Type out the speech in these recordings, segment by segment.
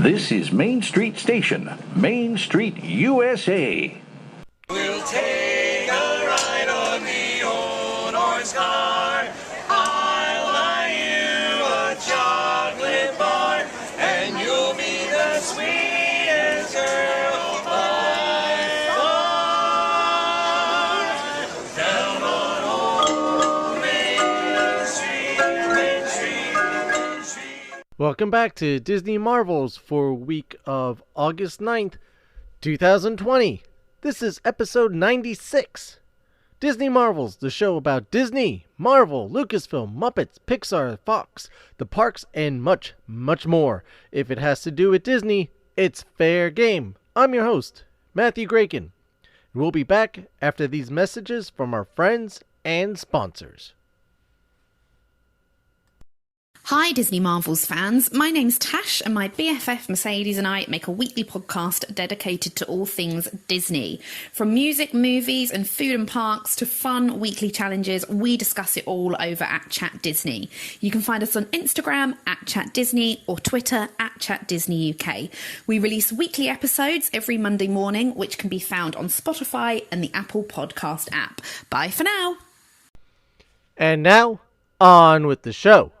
This is Main Street Station, Main Street, USA. We'll take a ride on the old horse car. I'll buy you a chocolate bar, and you'll be the sweetest girl by far. Down on old Main Street, Main Street, Main Street. Welcome back to Disney Marvels for week of August 9th, 2020. This is episode 96. Disney Marvels, the show about Disney, Marvel, Lucasfilm, Muppets, Pixar, Fox, the parks, and much, much more. If it has to do with Disney, it's fair game. I'm your host, Matthew Graken. We'll be back after these messages from our friends and sponsors. Hi Disney Marvels fans, my name's Tash and my BFF Mercedes and I make a weekly podcast dedicated to all things Disney. From music, movies and food and parks to fun weekly challenges, we discuss it all over at Chat Disney. You can find us on Instagram at Chat Disney or Twitter at Chat Disney UK. We release weekly episodes every Monday morning, which can be found on Spotify and the Apple Podcast app. Bye for now. And now, on with the show.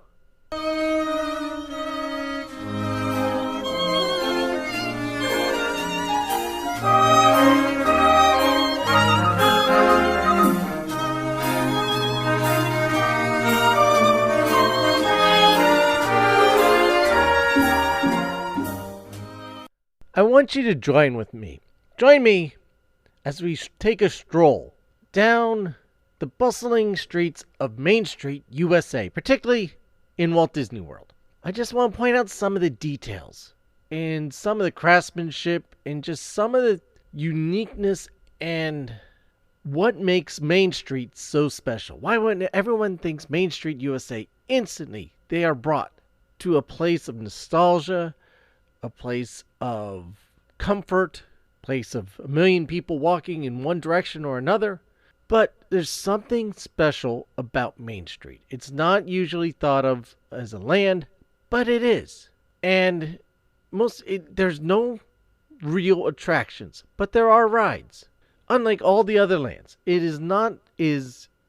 I want you to join with me. Join me as we take a stroll down the bustling streets of Main Street, USA, particularly in Walt Disney World. I just want to point out some of the details and some of the craftsmanship and just some of the uniqueness and what makes Main Street so special. Why when everyone thinks Main Street, USA, instantly they are brought to a place of nostalgia, a place of comfort, place of a million people walking in one direction or another. But there's something special about Main Street. It's not usually thought of as a land, but it is. And there's no real attractions, but there are rides. Unlike all the other lands, it is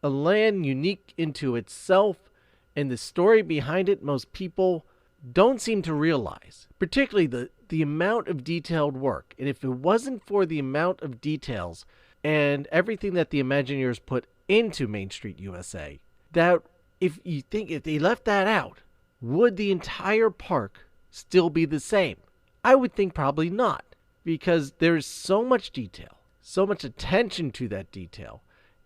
a land unique into itself, and the story behind it most people don't seem to realize, particularly the amount of detailed work. And if it wasn't for the amount of details and everything that the Imagineers put into Main Street USA, that if they left that out, would the entire park still be the same? I would think probably not, because there's so much detail, so much attention to that detail,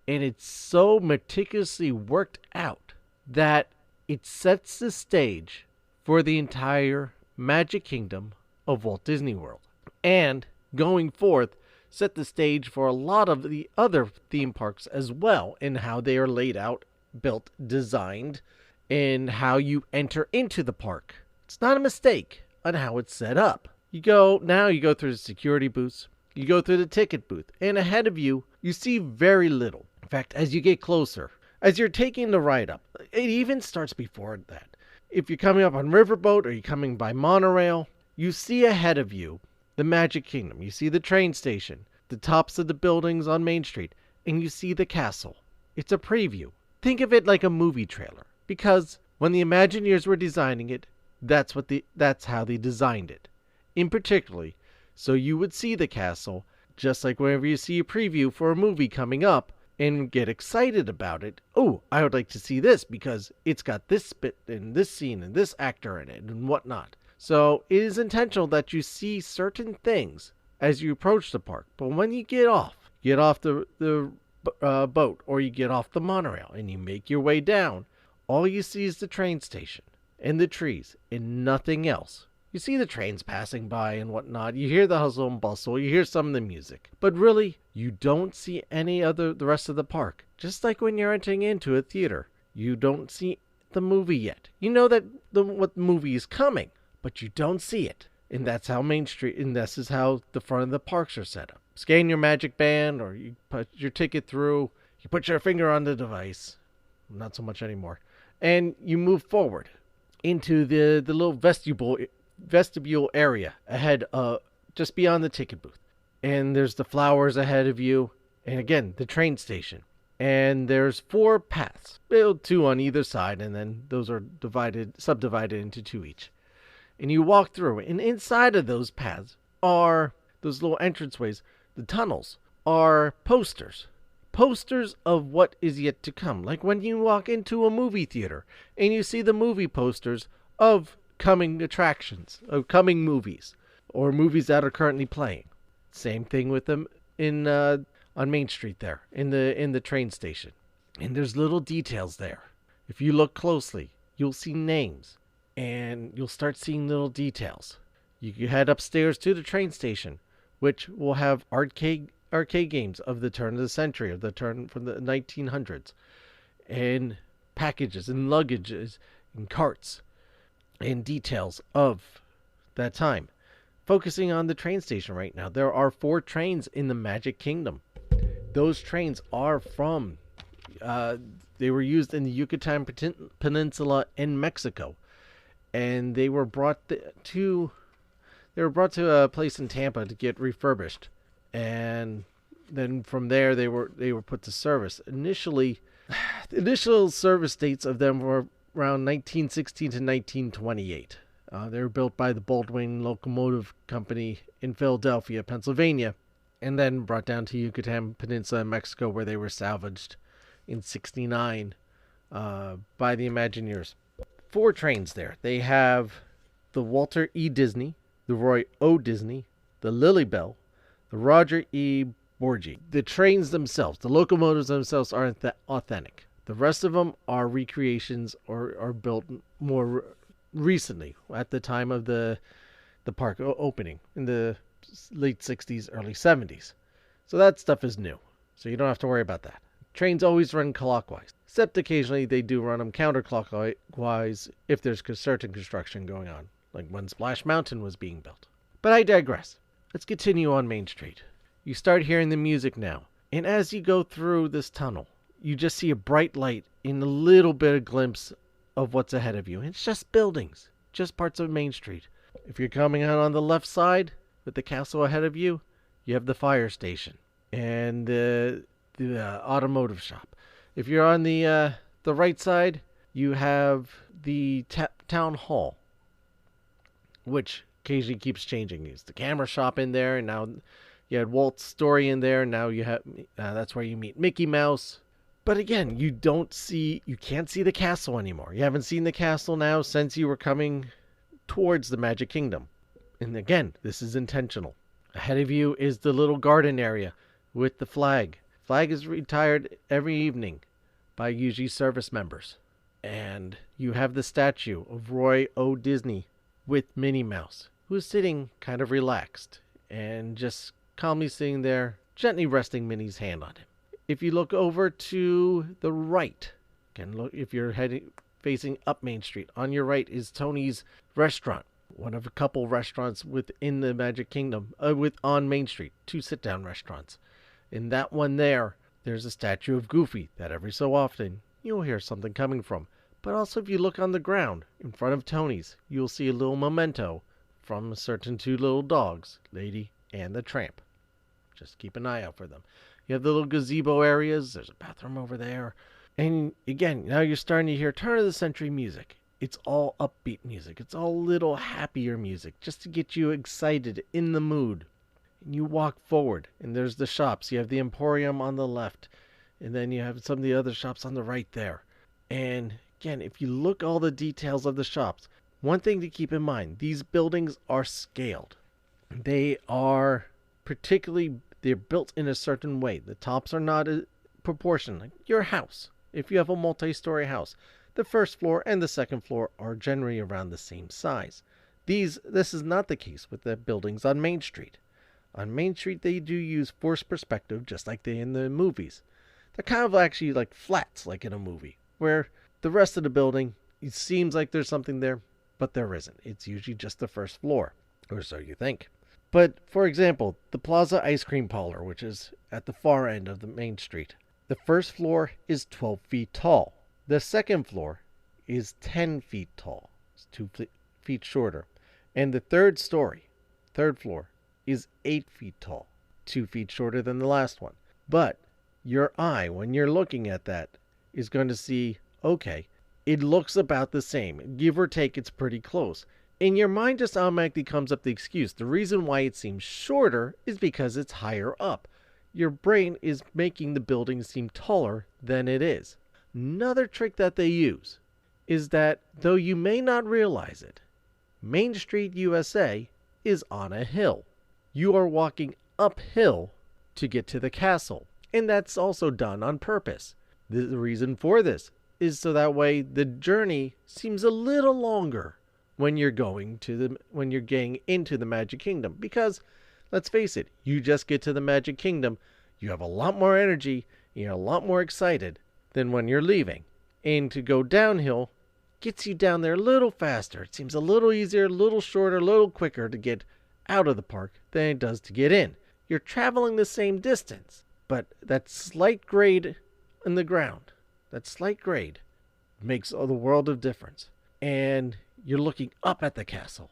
and it's so meticulously worked out that it sets the stage for the entire Magic Kingdom of Walt Disney World. And going forth, set the stage for a lot of the other theme parks as well, in how they are laid out, built, designed, and how you enter into the park. It's not a mistake on how it's set up. You go through the security booths, you go through the ticket booth, and ahead of you, you see very little. In fact, as you get closer, as you're taking the ride up, it even starts before that. If you're coming up on Riverboat or you're coming by monorail, you see ahead of you the Magic Kingdom. You see the train station, the tops of the buildings on Main Street, and you see the castle. It's a preview. Think of it like a movie trailer, because when the Imagineers were designing it, that's how they designed it. In particularly, so you would see the castle, just like whenever you see a preview for a movie coming up, and get excited about it. Oh, I would like to see this because it's got this bit and this scene and this actor in it and whatnot. So it is intentional that you see certain things as you approach the park. But when you get off the boat, or you get off the monorail and you make your way down, all you see is the train station and the trees and nothing else. You see the trains passing by and whatnot. You hear the hustle and bustle. You hear some of the music. But really, you don't see the rest of the park. Just like when you're entering into a theater. You don't see the movie yet. You know that what movie is coming, but you don't see it. And that's how Main Street, and this is how the front of the parks are set up. Scan your Magic Band, or you put your ticket through. You put your finger on the device. Not so much anymore. And you move forward into the little vestibule area ahead of, just beyond the ticket booth. And there's the flowers ahead of you. And again, the train station. And there's 4 paths, 2 on either side, and then those are subdivided into 2 each. And you walk through, and inside of those paths are those little entranceways, the tunnels, are posters. Posters of what is yet to come. Like when you walk into a movie theater and you see the movie posters of coming attractions, of coming movies, or movies that are currently playing. Same thing with them on Main Street there, in the train station. And there's little details there. If you look closely, you'll see names, and you'll start seeing little details. You can head upstairs to the train station, which will have arcade games of the turn of the century, of the turn from the 1900s, and packages and luggages and carts and details of that time. Focusing on the train station right now, there are 4 trains in the Magic Kingdom. Those trains are from, they were used in the Yucatan Peninsula in Mexico, and they were brought to a place in Tampa to get refurbished, and then from there they were put to service. Initially, the initial service dates of them were around 1916 to 1928. They were built by the Baldwin Locomotive Company in Philadelphia, Pennsylvania, and then brought down to Yucatan Peninsula in Mexico, where they were salvaged in '69 by the Imagineers. 4 trains there. They have the Walter E. Disney, the Roy O. Disney, the Lily Bell, the Roger E. Borgie. The trains themselves, the locomotives themselves, aren't that authentic. The rest of them are recreations or are built more recently, at the time of the park opening in the late 60s, early 70s. So that stuff is new. So you don't have to worry about that. Trains always run clockwise, except occasionally they do run them counterclockwise if there's certain construction going on, like when Splash Mountain was being built. But I digress. Let's continue on Main Street. You start hearing the music now, and as you go through this tunnel, you just see a bright light in a little bit of glimpse of what's ahead of you. And it's just buildings, just parts of Main Street. If you're coming out on the left side with the castle ahead of you, you have the fire station and the automotive shop. If you're on the right side, you have the town hall, which occasionally keeps changing. There's the camera shop in there, and now you had Walt's story in there, and now you have that's where you meet Mickey Mouse. But again, you can't see the castle anymore. You haven't seen the castle now since you were coming towards the Magic Kingdom. And again, this is intentional. Ahead of you is the little garden area with the flag. Flag is retired every evening by usually service members. And you have the statue of Roy O. Disney with Minnie Mouse, who's sitting kind of relaxed and just calmly sitting there, gently resting Minnie's hand on him. If you look over to the right, if you're facing up Main Street, on your right is Tony's Restaurant, one of a couple restaurants within the Magic Kingdom, on Main Street, 2 sit-down restaurants. In that one there's a statue of Goofy that every so often you'll hear something coming from. But also if you look on the ground in front of Tony's, you'll see a little memento from a certain 2 little dogs, Lady and the Tramp. Just keep an eye out for them. You have the little gazebo areas. There's a bathroom over there. And again, now you're starting to hear turn of the century music. It's all upbeat music. It's all a little happier music, just to get you excited, in the mood. And you walk forward, and there's the shops. You have the Emporium on the left, and then you have some of the other shops on the right there. And again, if you look all the details of the shops, one thing to keep in mind, these buildings are scaled. They are they're built in a certain way. The tops are not a proportion. Like your house, if you have a multi-story house, the first floor and the second floor are generally around the same size. This is not the case with the buildings on Main Street. On Main Street, they do use forced perspective, just like they in the movies. They're kind of actually like flats, like in a movie, where the rest of the building, it seems like there's something there, but there isn't. It's usually just the first floor, or so you think. But, for example, the Plaza Ice Cream Parlor, which is at the far end of the Main Street, the first floor is 12 feet tall. The second floor is 10 feet tall. It's 2 feet shorter. And the third floor, is 8 feet tall, 2 feet shorter than the last one. But your eye, when you're looking at that, is going to see, okay, it looks about the same. Give or take, it's pretty close. In your mind just automatically comes up the excuse. The reason why it seems shorter is because it's higher up. Your brain is making the building seem taller than it is. Another trick that they use is that, though you may not realize it, Main Street, USA is on a hill. You are walking uphill to get to the castle, and that's also done on purpose. The reason for this is so that way the journey seems a little longer when you're getting into the Magic Kingdom, because let's face it, you just get to the Magic Kingdom, you have a lot more energy, you're a lot more excited than when you're leaving. And to go downhill gets you down there a little faster. It seems a little easier, a little shorter, a little quicker to get out of the park than it does to get in. You're traveling the same distance, but that slight grade in the ground, that slight grade makes all the world of difference. And you're looking up at the castle,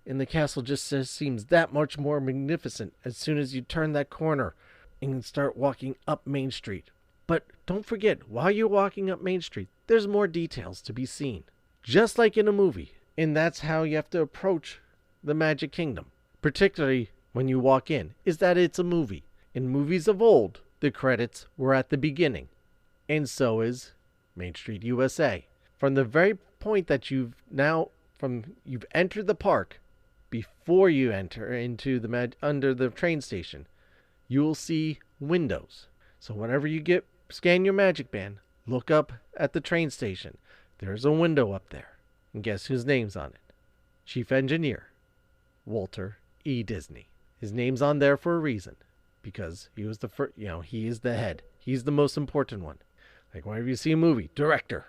and the castle just seems that much more magnificent as soon as you turn that corner and start walking up Main Street. But don't forget, while you're walking up Main Street, there's more details to be seen, just like in a movie. And that's how you have to approach the Magic Kingdom, particularly when you walk in, is that it's a movie. In movies of old, the credits were at the beginning, and so is Main Street, USA. From the very point that you've entered the park, before you enter into under the train station, you will see windows. So whenever you scan your Magic Band, look up at the train station. There's a window up there. And guess whose name's on it? Chief Engineer, Walter E. Disney. His name's on there for a reason. Because he was the first, he is the head. He's the most important one. Like whenever you see a movie, director,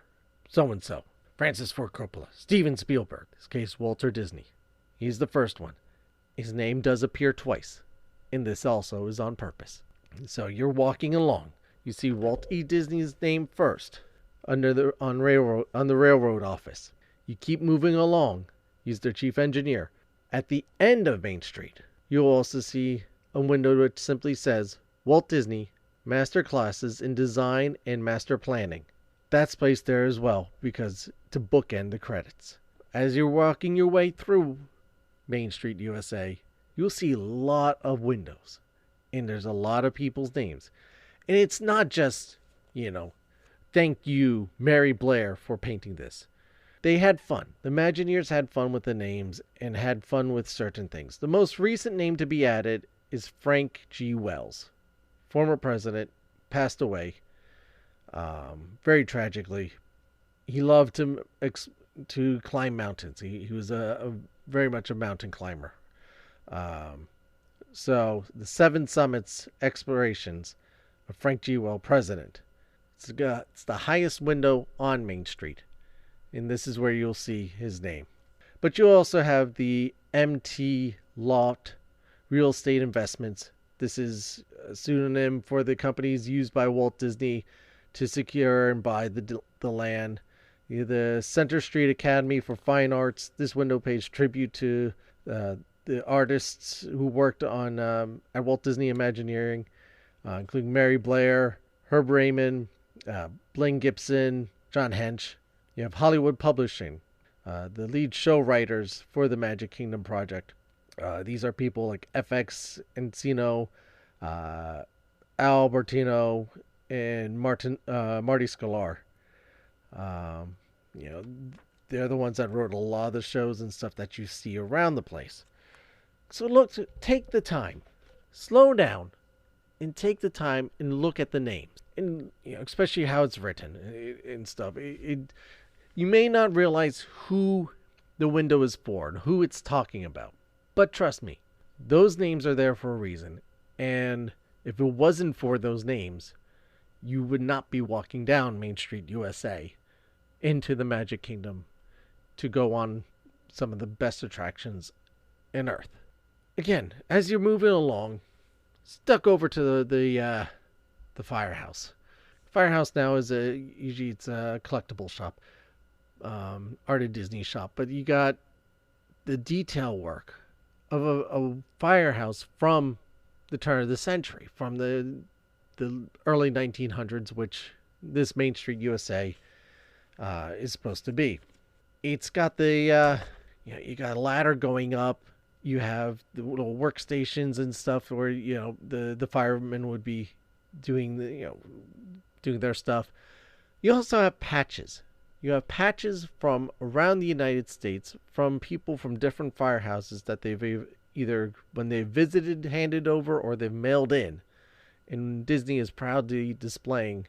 so-and-so, Francis Ford Coppola, Steven Spielberg, in this case, Walter Disney. He's the first one. His name does appear twice. And this also is on purpose. So you're walking along. You see Walt E. Disney's name first on the railroad office. You keep moving along. He's their chief engineer. At the end of Main Street, you'll also see a window which simply says Walt Disney Master Classes in Design and Master Planning. That's placed there as well because to bookend the credits. As you're walking your way through Main Street, USA, you'll see a lot of windows. And there's a lot of people's names. And it's not just, thank you, Mary Blair, for painting this. They had fun. The Imagineers had fun with the names and had fun with certain things. The most recent name to be added is Frank G. Wells. Former president, passed away very tragically. He loved to climb mountains. He was very much a mountain climber. So the Seven Summits Explorations of Frank G. Wells, president. It's the highest window on Main Street. And this is where you'll see his name. But you'll also have the MT Loft Real Estate Investments. This is a pseudonym for the companies used by Walt Disney to secure and buy the land. The Center Street Academy for Fine Arts. This window pays tribute to the artists who worked on at Walt Disney Imagineering, including Mary Blair, Herb Raymond, Blaine Gibson, John Hench. You have Hollywood Publishing, the lead show writers for the Magic Kingdom project. These are people like FX Encino, Al Bertino, and Marty Sklar. They're the ones that wrote a lot of the shows and stuff that you see around the place. So take the time, slow down, and take the time and look at the names, and especially how it's written and stuff. You may not realize who the window is for and who it's talking about, but trust me, those names are there for a reason. And if it wasn't for those names, you would not be walking down Main Street, USA, into the Magic Kingdom to go on some of the best attractions in Earth. Again, as you're moving along, stuck over to the firehouse. Firehouse now is it's a collectible shop, Art of Disney shop, but you got the detail work of a firehouse from the turn of the century, from the early 1900s, which this Main Street USA is supposed to be. It's got the you got a ladder going up. You have the little workstations and stuff where the firemen would be doing doing their stuff. You also have patches. You have patches from around the United States from people from different firehouses that they've either when they visited handed over or they've mailed in. And Disney is proudly displaying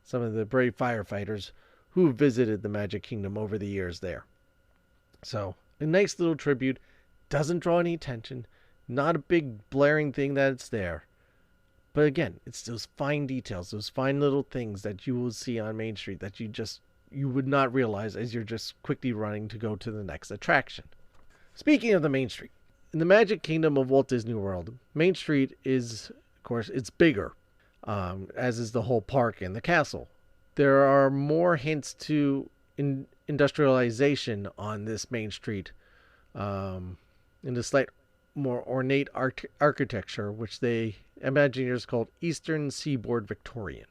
some of the brave firefighters who visited the Magic Kingdom over the years there. So, a nice little tribute. Doesn't draw any attention. Not a big blaring thing that it's there. But again, it's those fine details, those fine little things that you will see on Main Street that you would not realize as you're just quickly running to go to the next attraction. Speaking of the Main Street, in the Magic Kingdom of Walt Disney World, Main Street is, of course, it's bigger, as is the whole park and the castle. There are more hints to industrialization on this Main Street, in the slight more ornate architecture, which the Imagineers called Eastern Seaboard Victorian.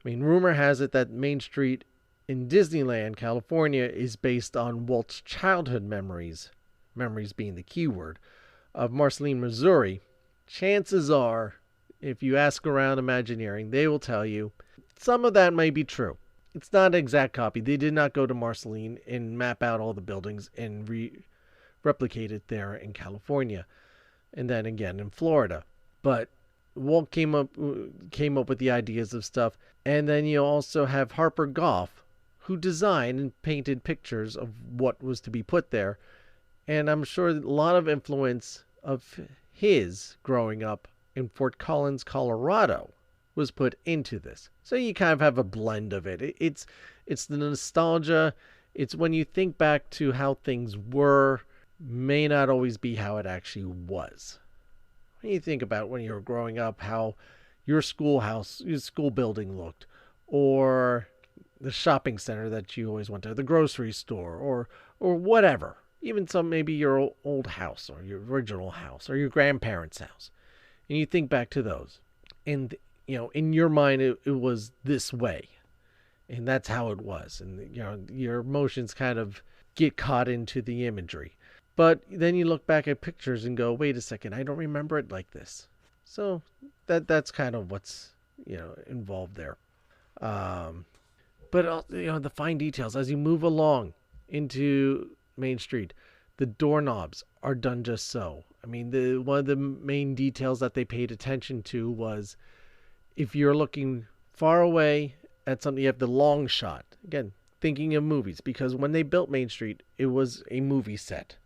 I mean, rumor has it that Main Street in Disneyland, California, is based on Walt's childhood memories being the key word, of Marceline, Missouri. Chances are, if you ask around Imagineering, they will tell you some of that may be true. It's not an exact copy. They did not go to Marceline and map out all the buildings and replicate it there in California, and then again in Florida. But Walt came up with the ideas of stuff, and then you also have Harper Goff, who designed and painted pictures of what was to be put there, and I'm sure a lot of influence of his growing up in Fort Collins, Colorado, was put into this. So you kind of have a blend of it. It's the nostalgia. It's when you think back to how things were, may not always be how it actually was. When you think about when you were growing up, how your schoolhouse, your school building looked, or the shopping center that you always went to, the grocery store, or whatever. Even maybe your old house, or your original house, or your grandparents' house. And you think back to those. And, in your mind, it was this way. And that's how it was. And, your emotions kind of get caught into the imagery. But then you look back at pictures and go, wait a second, I don't remember it like this. So that's kind of what's, involved there. But, the fine details as you move along into Main Street, the doorknobs are done just so. I mean, one of the main details that they paid attention to was if you're looking far away at something, you have the long shot. Again, thinking of movies, because when they built Main Street, it was a movie set.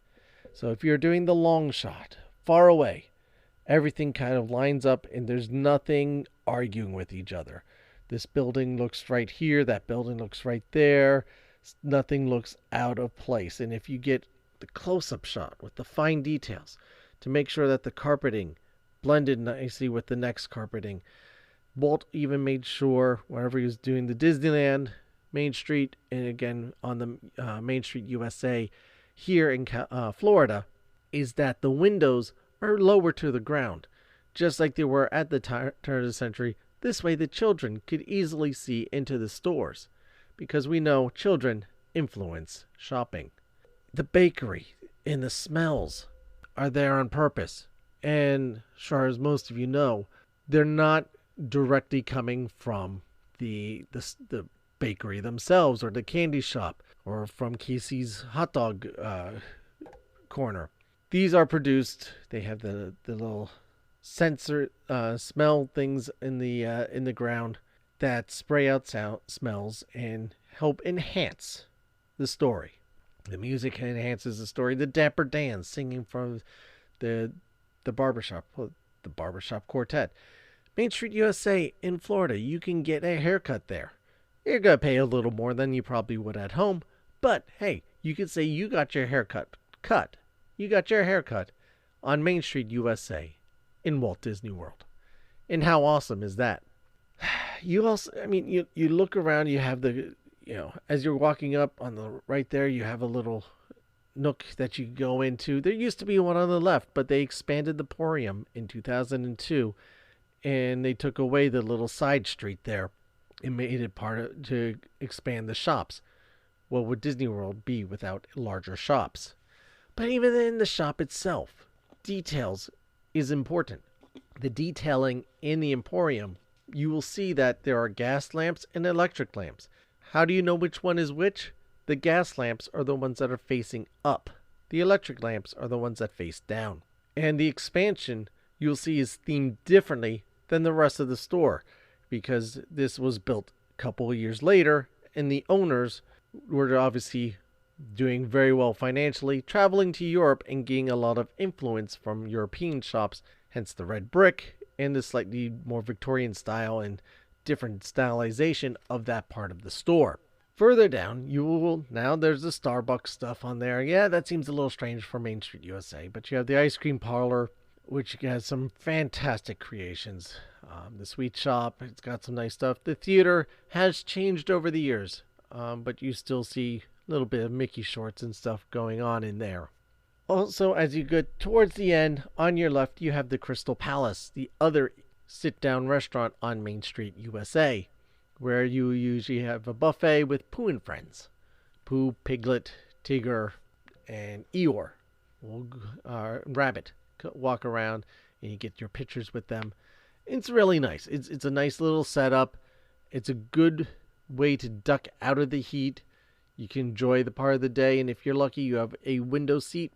So if you're doing the long shot, far away, everything kind of lines up and there's nothing arguing with each other. This building looks right here, that building looks right there. Nothing looks out of place. And if you get the close-up shot with the fine details to make sure that the carpeting blended nicely with the next carpeting, Walt even made sure whenever he was doing the Disneyland Main Street and again on the Main Street USA here in Florida, is that the windows are lower to the ground, just like they were at the turn of the century. This way the children could easily see into the stores, because we know children influence shopping. The bakery and the smells are there on purpose. And sure as most of you know, they're not directly coming from the bakery themselves or the candy shop or from Casey's hot dog corner. These are produced, they have the little sensor smell things in the ground that spray out smells and help enhance the story. The music enhances the story. The Dapper Dans singing from the barbershop quartet. Main Street USA in Florida, you can get a haircut there. You're going to pay a little more than you probably would at home, but hey, you could say you got your haircut cut. You got your haircut on Main Street USA in Walt Disney World. And how awesome is that? You also, you look around, you have as you're walking up on the right there, you have a little nook that you go into. There used to be one on the left, but they expanded the Emporium in 2002, and they took away the little side street there and made it part of to expand the shops. What would Disney World be without larger shops? But even in the shop itself, details is important. The detailing in the Emporium, you will see that there are gas lamps and electric lamps. How do you know which one is which? The gas lamps are the ones that are facing up. The electric lamps are the ones that face down. And the expansion, you'll see, is themed differently than the rest of the store, because this was built a couple of years later, and the owners were obviously doing very well financially, traveling to Europe and getting a lot of influence from European shops, hence the red brick and the slightly more Victorian style and different stylization of that part of the store. Further down, you will, now there's the Starbucks stuff on there. Yeah, that seems a little strange for Main Street USA, but you have the ice cream parlor, which has some fantastic creations. The sweet shop, it's got some nice stuff. The theater has changed over the years, but you still see a little bit of Mickey shorts and stuff going on in there. Also, as you get towards the end, on your left, you have the Crystal Palace, the other sit-down restaurant on Main Street USA, where you usually have a buffet with Pooh and Friends. Pooh, Piglet, Tigger, and Eeyore, Rabbit. Walk around and you get your pictures with them. It's really nice. It's a nice little setup. It's a good way to duck out of the heat. You can enjoy the part of the day, and if you're lucky, you have a window seat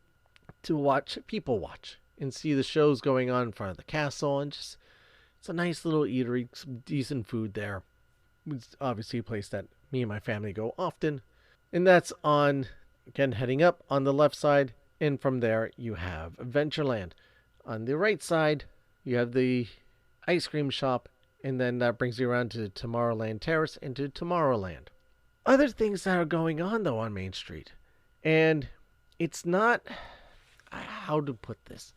to people watch and see the shows going on in front of the castle, and just it's a nice little eatery, some decent food there. It's obviously a place that me and my family go often, and that's on, again, heading up on the left side, and from there you have Adventureland. On the right side, you have the ice cream shop, and then that brings you around to Tomorrowland Terrace and to Tomorrowland. Other things that are going on, though, on Main Street, and it's not, how to put this.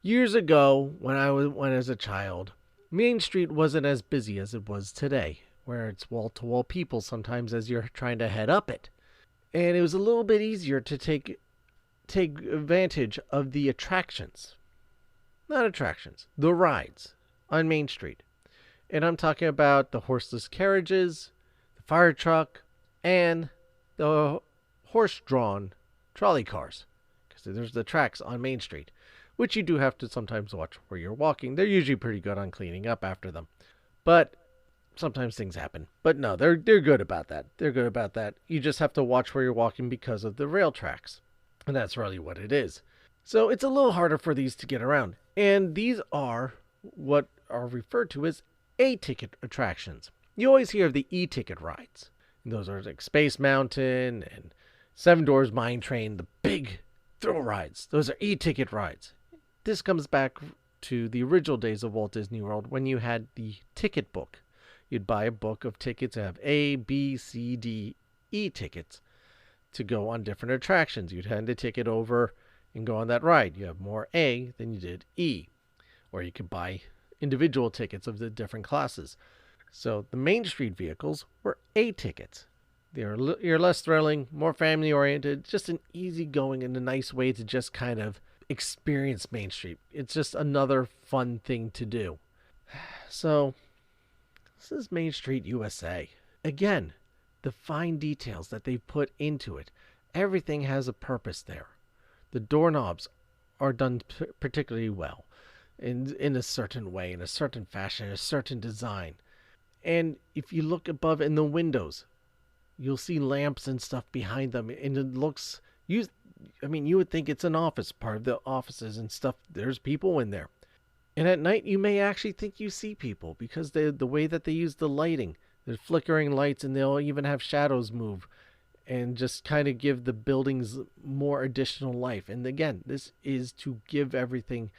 Years ago, when I went as a child, Main Street wasn't as busy as it was today, where it's wall-to-wall people sometimes as you're trying to head up it. And it was a little bit easier to take advantage of the attractions. Not attractions, the rides on Main Street. And I'm talking about the horseless carriages, the fire truck, and the horse-drawn trolley cars. Because there's the tracks on Main Street, which you do have to sometimes watch where you're walking. They're usually pretty good on cleaning up after them. But sometimes things happen. But no, they're good about that. They're good about that. You just have to watch where you're walking because of the rail tracks. And that's really what it is. So it's a little harder for these to get around. And these are what are referred to as A-ticket attractions. You always hear of the E-ticket rides. And those are like Space Mountain and Seven Doors Mine Train, the big thrill rides. Those are E-ticket rides. This comes back to the original days of Walt Disney World when you had the ticket book. You'd buy a book of tickets and have A, B, C, D, E tickets to go on different attractions. You'd hand a ticket over and go on that ride. You have more A than you did E. Or you could buy individual tickets of the different classes. So the Main Street vehicles were A tickets. You're less thrilling, more family oriented, just an easygoing and a nice way to just kind of experience Main Street. It's just another fun thing to do. So this is Main Street USA. Again, the fine details that they put into it. Everything has a purpose there. The doorknobs are done particularly well, in a certain way, in a certain fashion, a certain design. And if you look above in the windows, you'll see lamps and stuff behind them, and it looks, you would think it's an office, part of the offices and stuff. There's people in there. And at night, you may actually think you see people because the way that they use the lighting. There's flickering lights, and they'll even have shadows move and just kind of give the buildings more additional life. And again, this is to give everything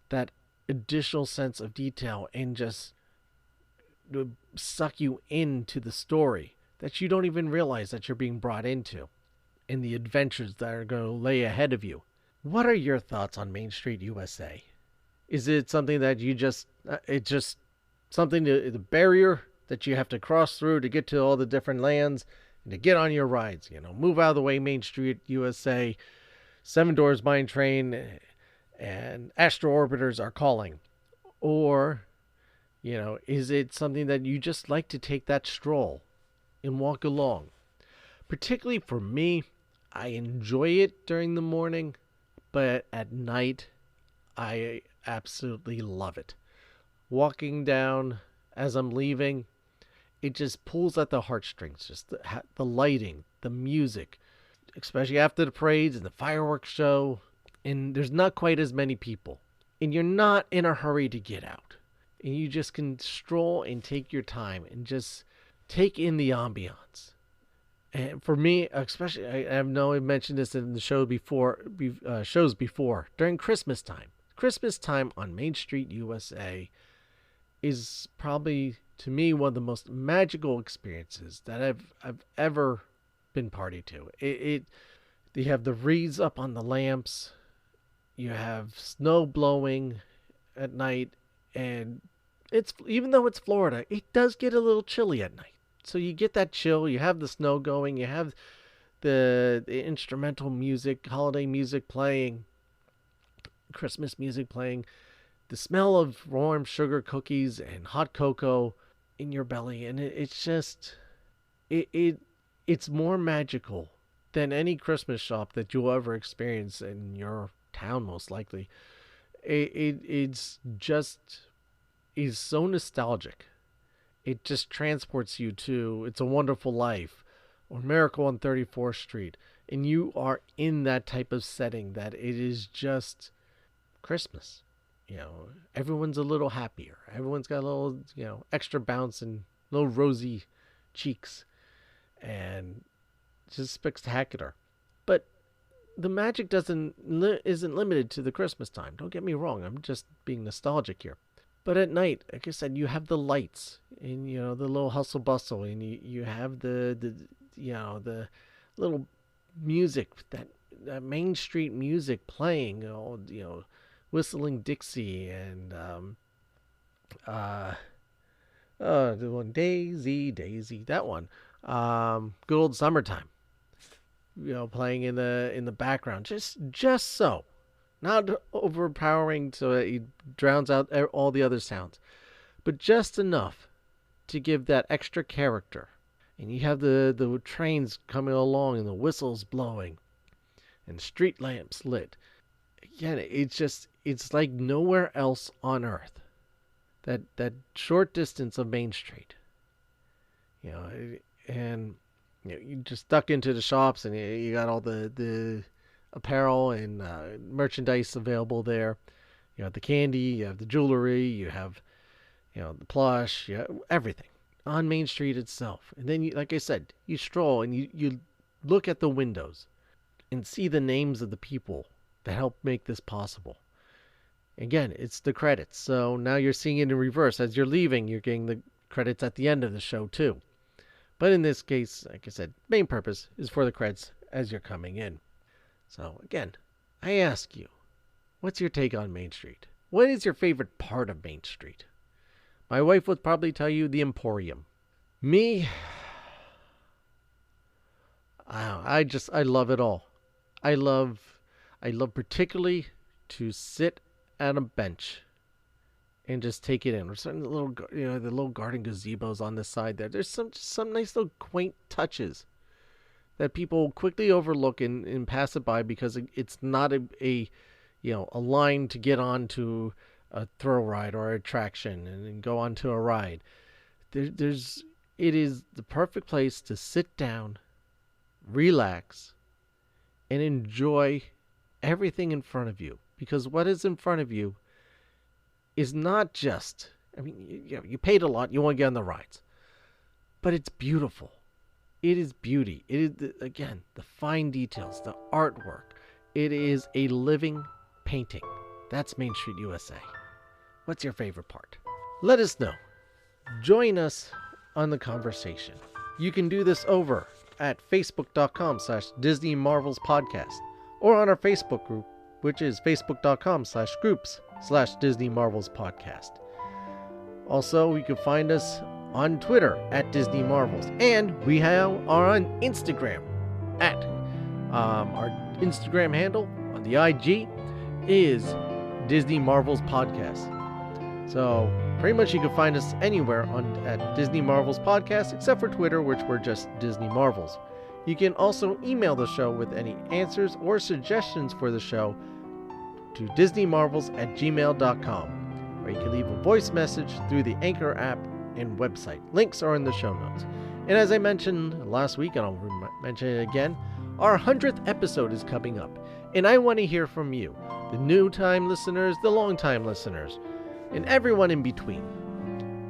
that additional sense of detail and just suck you into the story that you don't even realize that you're being brought into and the adventures that are going to lay ahead of you. What are your thoughts on Main Street USA? Is it something that you just, it's just something, the barrier that you have to cross through to get to all the different lands and to get on your rides? Move out of the way, Main Street USA. Seven Doors Mine Train and Astro Orbiters are calling? Or, is it something that you just like to take that stroll and walk along? Particularly for me, I enjoy it during the morning, but at night, I absolutely love it. Walking down as I'm leaving, it just pulls at the heartstrings. Just the lighting, the music, especially after the parades and the fireworks show. And there's not quite as many people. And you're not in a hurry to get out. And you just can stroll and take your time and just take in the ambiance. And for me, especially, I know I mentioned this in the shows before, during Christmas time. Christmas time on Main Street, USA is probably, to me, one of the most magical experiences that I've ever been party to. You have the wreaths up on the lamps, you have snow blowing at night, and even though it's Florida, it does get a little chilly at night. So you get that chill, you have the snow going, you have the instrumental music, holiday music playing, Christmas music playing, the smell of warm sugar cookies and hot cocoa in your belly, and it's just it's more magical than any Christmas shop that you'll ever experience in your town, most likely. It's so nostalgic. It just transports you to It's a Wonderful Life or Miracle on 34th Street, and you are in that type of setting that it is just Christmas. Everyone's a little happier. Everyone's got a little, extra bounce and little rosy cheeks, and just spectacular. But the magic isn't limited to the Christmas time. Don't get me wrong. I'm just being nostalgic here. But at night, like I said, you have the lights and the little hustle bustle, and you have the little music, that Main Street music playing, Whistling Dixie and the one Daisy, that one, Good Old Summertime, playing in the background, just so. Not overpowering so it drowns out all the other sounds, but just enough to give that extra character. And you have the trains coming along and the whistles blowing and street lamps lit. Again, it's like nowhere else on earth. That short distance of Main Street. And you just duck into the shops and you got all the apparel and merchandise available there. You have the candy, you have the jewelry, you have the plush, everything on Main Street itself. And then like I said, you stroll and you look at the windows and see the names of the people that help make this possible. Again, it's the credits. So now you're seeing it in reverse. As you're leaving, you're getting the credits at the end of the show too. But in this case, like I said, main purpose is for the credits as you're coming in. So again, I ask you, what's your take on Main Street? What is your favorite part of Main Street? My wife would probably tell you the Emporium. Me, I love it all. I love particularly to sit at a bench and just take it in. We're starting the little garden gazebos on this side there. There's some nice little quaint touches that people quickly overlook and pass it by because it's not a line to get onto a thrill ride or attraction and go onto a ride. It is the perfect place to sit down, relax, and enjoy everything in front of you. Because what is in front of you is not just, you paid a lot, you want to get on the rides. But it's beautiful. It is beauty. It is, again, the fine details, the artwork. It is a living painting. That's Main Street USA. What's your favorite part? Let us know. Join us on the conversation. You can do this over at facebook.com/Disney Marvels Podcast or on our Facebook group, which is facebook.com/groups/Disney Marvels Podcast. Also, you can find us on Twitter at Disney Marvels, and we are on Instagram at our Instagram handle on the IG is Disney Marvels Podcast. So pretty much you can find us anywhere at Disney Marvels Podcast, except for Twitter, which we're just Disney Marvels. You can also email the show with any answers or suggestions for the show to disneymarvels@gmail.com, or you can leave a voice message through the Anchor app and website. Links are in the show notes. And as I mentioned last week, and I'll mention it again, our 100th episode is coming up, and I want to hear from you, the new-time listeners, the long-time listeners, and everyone in between.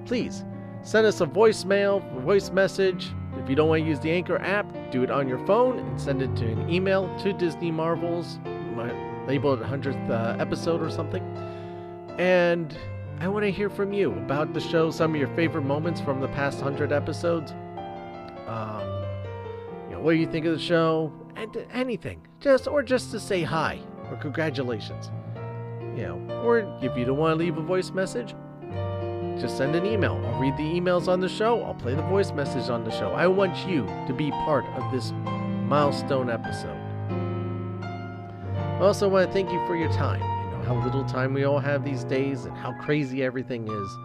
Please send us a voice message. If you don't want to use the Anchor app, do it on your phone and send it to an email to Disney Marvels, label it 100th episode or something. And I want to hear from you about the show, some of your favorite moments from the past 100 episodes. What do you think of the show? And anything, just to say hi or congratulations. Or if you don't want to leave a voice message, just send an email. I'll read the emails on the show. I'll play the voice message on the show. I want you to be part of this milestone episode. I also want to thank you for your time. How little time we all have these days and how crazy everything is.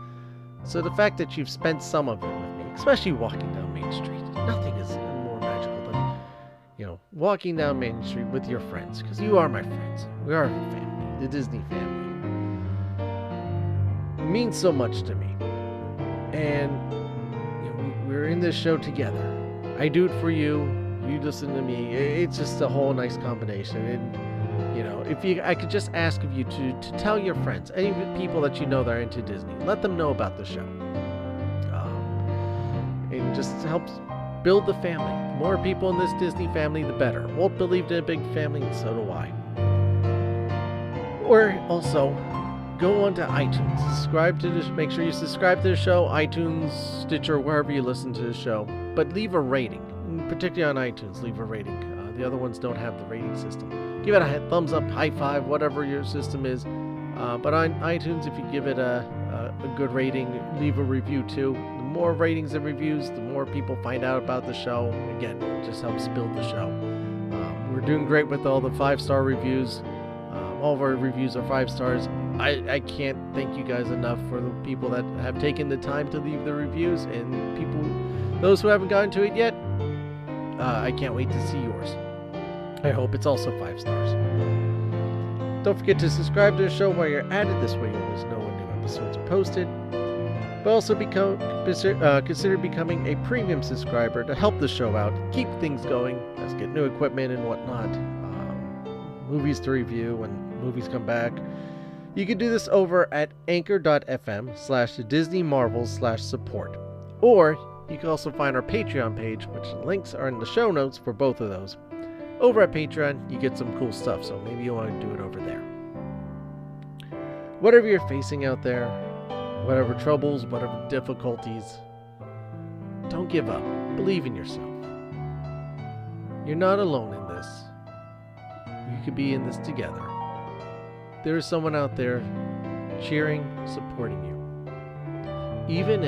So the fact that you've spent some of it with me, especially walking down Main Street, nothing is more magical than, walking down Main Street with your friends, because you are my friends. We are a family, the Disney family. It means so much to me. And we're in this show together. I do it for you. You listen to me. It's just a whole nice combination. And I could just ask of you to tell your friends, any people that you know that are into Disney, let them know about the show. It just helps build the family. The more people in this Disney family, the better. Walt believed in a big family, and so do I. Or also, go on to iTunes. Make sure you subscribe to the show, iTunes, Stitcher, wherever you listen to the show. But leave a rating, particularly on iTunes. Leave a rating. The other ones don't have the rating system. Give it a thumbs up, high five, whatever your system is. But on iTunes, if you give it a good rating, leave a review too. The more ratings and reviews, the more people find out about the show. Again, it just helps build the show. We're doing great with all the 5-star reviews. All of our reviews are 5 stars. I can't thank you guys enough for the people that have taken the time to leave the reviews, and those who haven't gotten to it yet, I can't wait to see yours. I hope it's also 5 stars. Don't forget to subscribe to the show while you're at it. This way you always know when new episodes are posted. But also consider becoming a premium subscriber to help the show out, keep things going. Let's get new equipment and whatnot. Movies to review when movies come back. You can do this over at anchor.fm/DisneyMarvels/support. Or you can also find our Patreon page, which the links are in the show notes for both of those. Over at Patreon, you get some cool stuff, so maybe you want to do it over there. Whatever you're facing out there, whatever troubles, whatever difficulties, don't give up. Believe in yourself. You're not alone in this. You could be in this together. There is someone out there cheering, supporting you. Even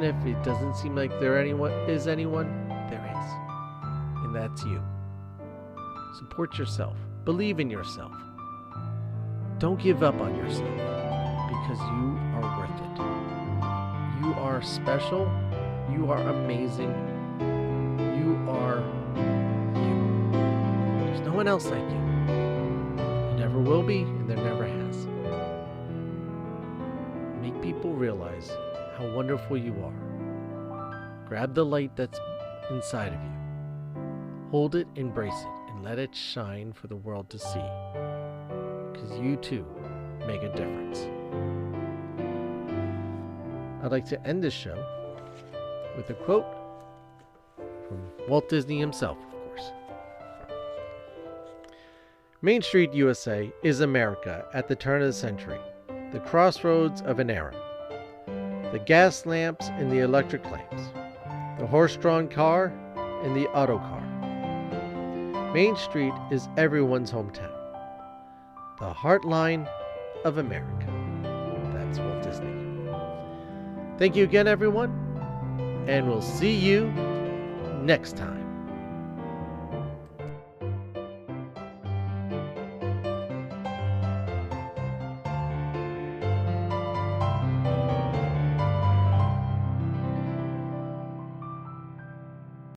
if it doesn't seem like there is anyone, there is. And that's you. Support yourself. Believe in yourself. Don't give up on yourself, because you are worth it. You are special. You are amazing. You are you. There's no one else like you. There never will be, and there never has. Make people realize how wonderful you are. Grab the light that's inside of you. Hold it, embrace it, and let it shine for the world to see. Because you too make a difference. I'd like to end this show with a quote from Walt Disney himself, of course. Main Street, USA is America at the turn of the century, the crossroads of an era. The gas lamps and the electric lamps, the horse-drawn car and the auto car. Main Street is everyone's hometown, the heartline of America. That's Walt Disney. Thank you again, everyone, and we'll see you next time.